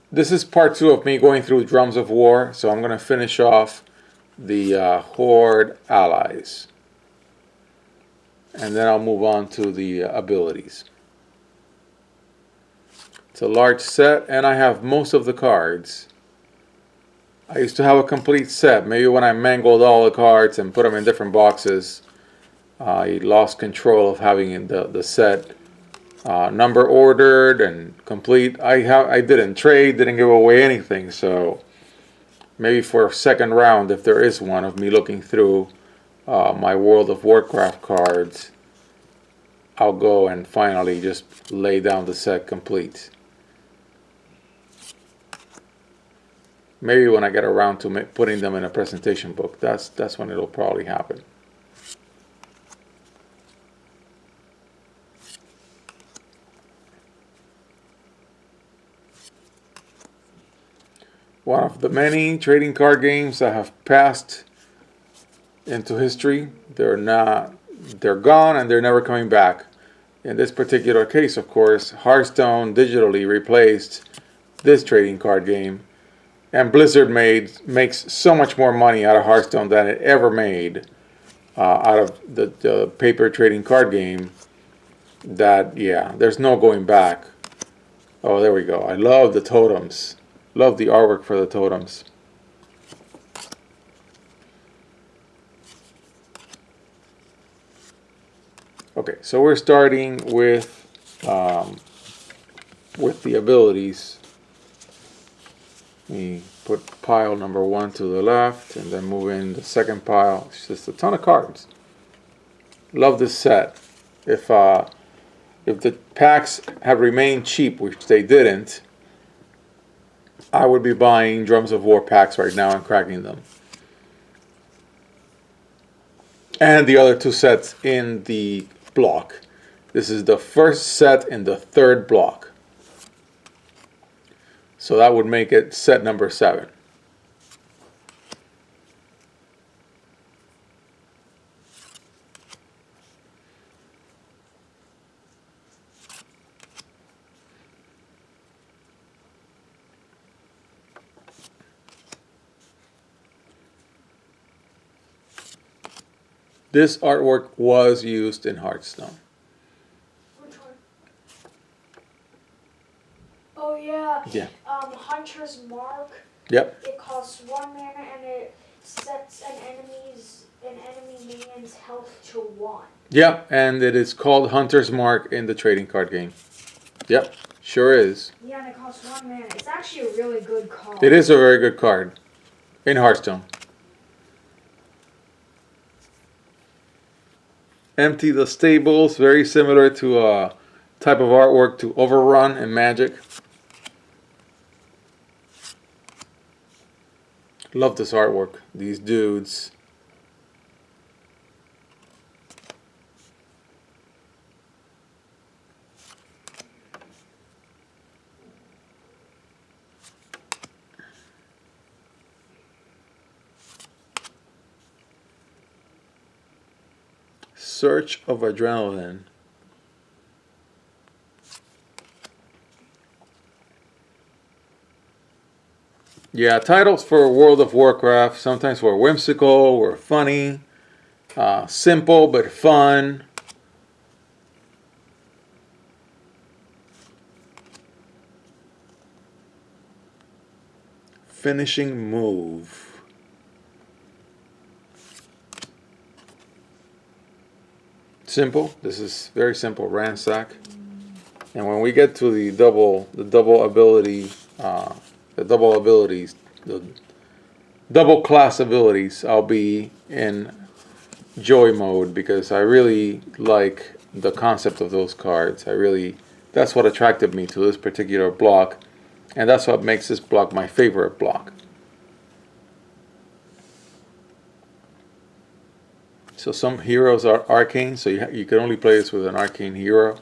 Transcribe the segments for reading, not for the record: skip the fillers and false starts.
This is part 2 of me going through Drums of War, so I'm going to finish off the Horde allies. And then I'll move on to the abilities. It's a large set, and I have most of the cards. I used to have a complete set. Maybe when I mangled all the cards and put them in different boxes, I lost control of having the set number ordered and complete. I didn't trade, didn't give away anything, so maybe for a second round, if there is one, of me looking through my World of Warcraft cards, I'll go and finally just lay down the set complete. Maybe when I get around to putting them in a presentation book, that's when it'll probably happen. One of the many trading card games that have passed into history. They're gone and they're never coming back. In this particular case, of course, Hearthstone digitally replaced this trading card game. And Blizzard makes so much more money out of Hearthstone than it ever made out of the paper trading card game. That, yeah, there's no going back. Oh, there we go. I love the totems. Love the artwork for the totems. Okay, so we're starting with the abilities. We put pile number 1 to the left and then move in the second pile. It's just a ton of cards. Love this set. If the packs have remained cheap, which they didn't, I would be buying Drums of War packs right now and cracking them. And the other 2 sets in the block. This is the first set in the 3rd block. So that would make it set number 7. This artwork was used in Hearthstone. Which one? Oh yeah. Yeah. Hunter's Mark. Yep. It costs 1 mana and it sets an enemy minion's health to 1. Yep, and it is called Hunter's Mark in the trading card game. Yep, sure is. Yeah, and it costs 1 mana. It's actually a really good card. It is a very good card in Hearthstone. Empty the Stables, very similar to a type of artwork to Overrun in Magic. Love this artwork, these dudes. Search of Adrenaline. Yeah, titles for World of Warcraft sometimes were whimsical or funny, simple but fun. Finishing move. Simple. This is very simple. Ransack. And when we get to the double abilities, the double class abilities, I'll be in joy mode because I really like the concept of those cards. That's what attracted me to this particular block, and that's what makes this block my favorite block. So some heroes are arcane, so you can only play this with an arcane hero.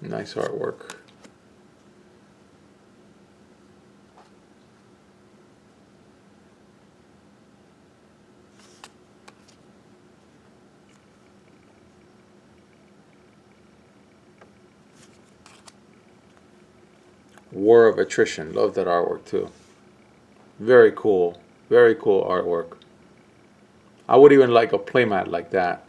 Nice artwork. War of Attrition. Love that artwork too. Very cool. Very cool artwork. I would even like a playmat like that.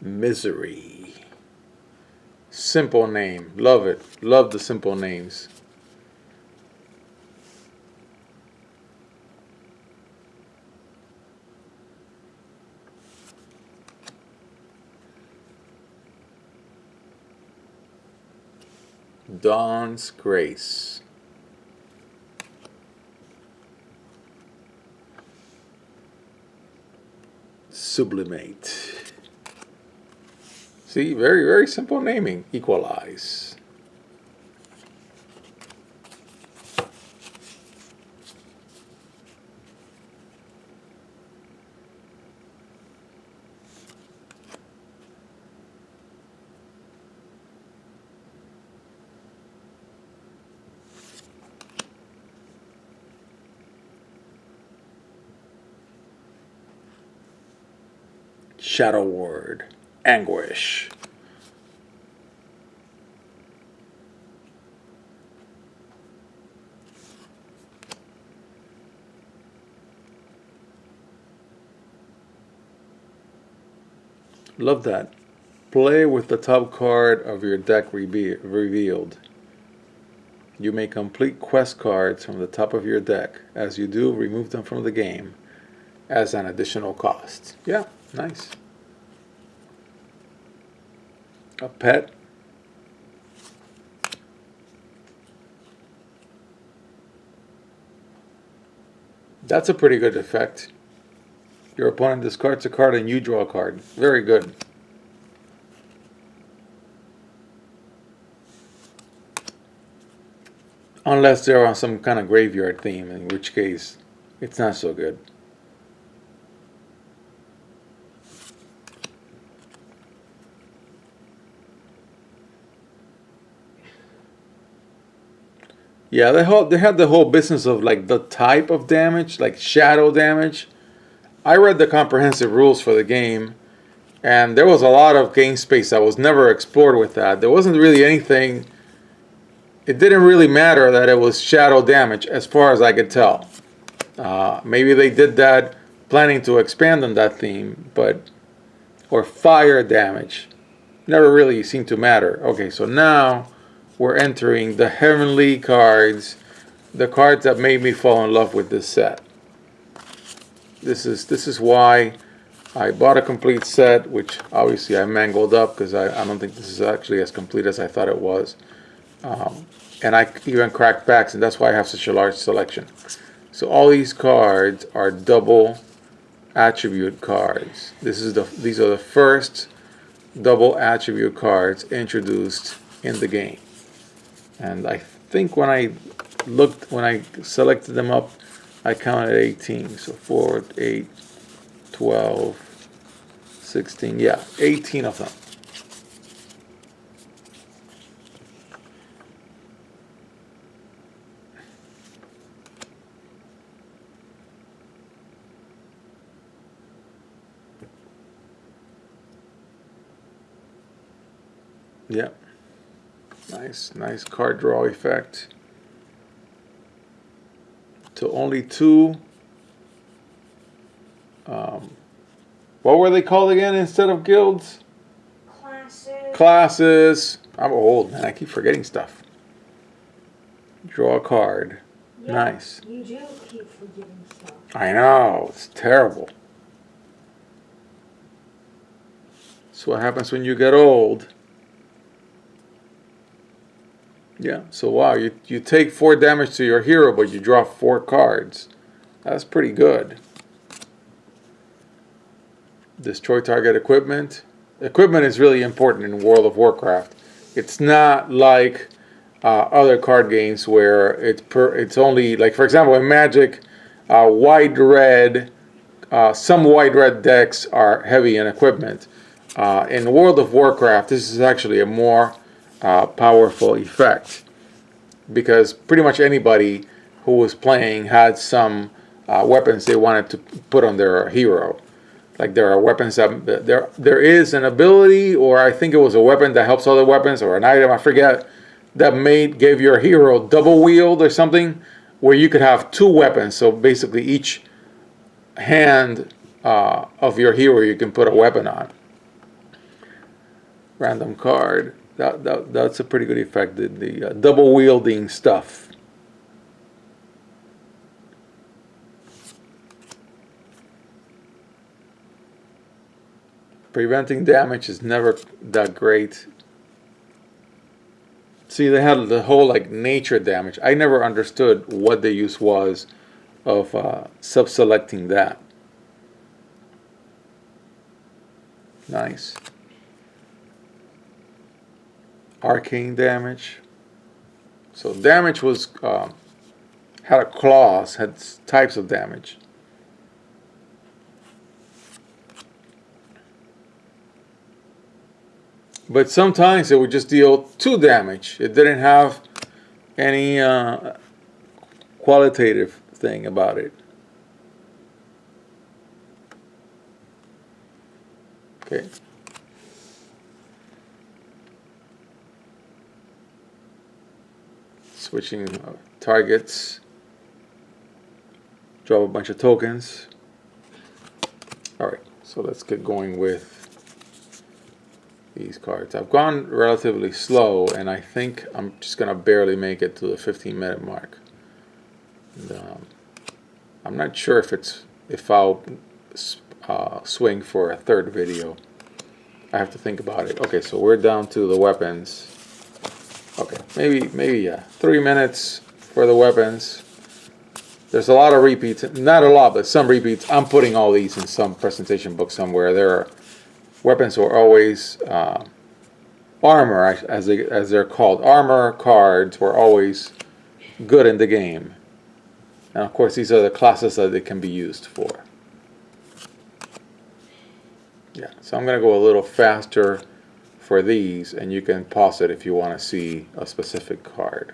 Misery. Simple name. Love it. Love the simple names. Dawn's Grace. Sublimate. See, very, very simple naming. Equalize. Shadow Word. Anguish. Love that. Play with the top card of your deck revealed. You may complete quest cards from the top of your deck. As you do, remove them from the game as an additional cost. Yeah, nice. A pet. That's a pretty good effect. Your opponent discards a card and you draw a card. Very good. Unless they're on some kind of graveyard theme, in which case it's not so good. Yeah, they had the whole business of like the type of damage, like shadow damage. I read the comprehensive rules for the game, and there was a lot of game space that was never explored with that. There wasn't really anything. It didn't really matter that it was shadow damage, as far as I could tell. Maybe they did that planning to expand on that theme, but or fire damage never really seemed to matter. Okay, so now we're entering the heavenly cards, the cards that made me fall in love with this set. This is why I bought a complete set, which obviously I mangled up because I don't think this is actually as complete as I thought it was. And I even cracked backs, and that's why I have such a large selection. So all these cards are double attribute cards. These are the first double attribute cards introduced in the game. And I think when I selected them up, I counted 18. So 4, 8, 12, 16. Yeah, 18 of them. Yeah. Nice card draw effect. So only two. What were they called again instead of guilds? Classes. I'm old, man. I keep forgetting stuff. Draw a card. Yeah, nice. You do keep forgetting stuff. I know. It's terrible. So what happens when you get old? Yeah, so wow, you take 4 damage to your hero, but you draw 4 cards. That's pretty good. Destroy target equipment. Equipment is really important in World of Warcraft. It's not like other card games where it's only, like for example in Magic, white red, some white red decks are heavy in equipment. In World of Warcraft, this is actually a more powerful effect, because pretty much anybody who was playing had some weapons they wanted to put on their hero. Like there are weapons that there is an ability, or I think it was a weapon that helps other weapons, or an item, I forget, that gave your hero double wield or something, where you could have 2 weapons. So basically each hand of your hero you can put a weapon on. Random card. That's a pretty good effect. The double wielding stuff. Preventing damage is never that great. See, they had the whole like nature damage. I never understood what the use was of sub-selecting that. Nice. Arcane damage. So damage was had a clause, had types of damage. But sometimes it would just deal 2 damage. It didn't have any qualitative thing about it. Okay. Switching targets. Drop a bunch of tokens. Alright, so let's get going with these cards. I've gone relatively slow, and I think I'm just gonna barely make it to the 15-minute mark. And, I'm not sure if I'll swing for a 3rd video. I have to think about it. Okay, so we're down to the weapons. Okay, maybe yeah, 3 minutes for the weapons. There's a lot of repeats, not a lot, but some repeats. I'm putting all these in some presentation book somewhere. There are weapons are always armor, as they're called. Armor cards were always good in the game. And of course, these are the classes that they can be used for. Yeah, so I'm going to go a little faster for these, and you can pause it if you want to see a specific card.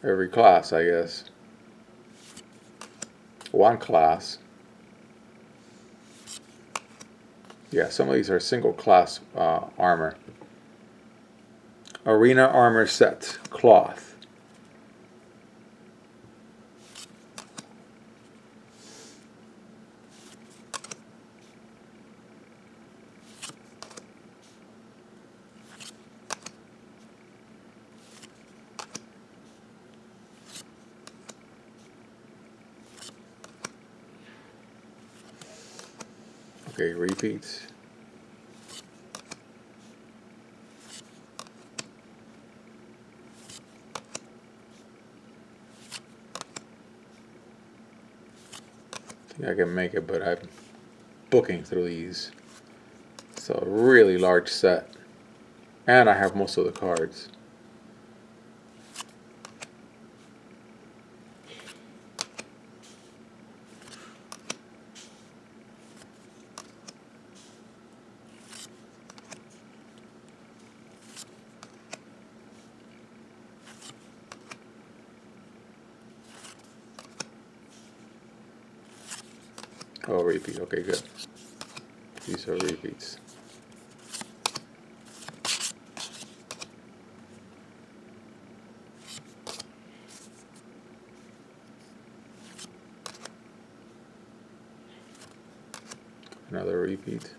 Every class, I guess. One class. Yeah, some of these are single class armor. Arena armor set, cloth. Okay, repeats. I think I can make it, but I'm booking through these. So a really large set. And I have most of the cards. Oh, repeat. Okay, good. These are repeats. Another repeat.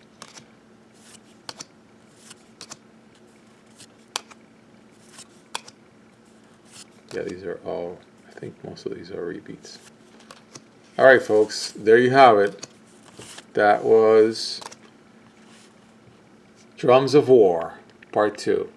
Yeah, these are all, I think most of these are repeats. Alright folks, there you have it. That was Drums of War, Part 2.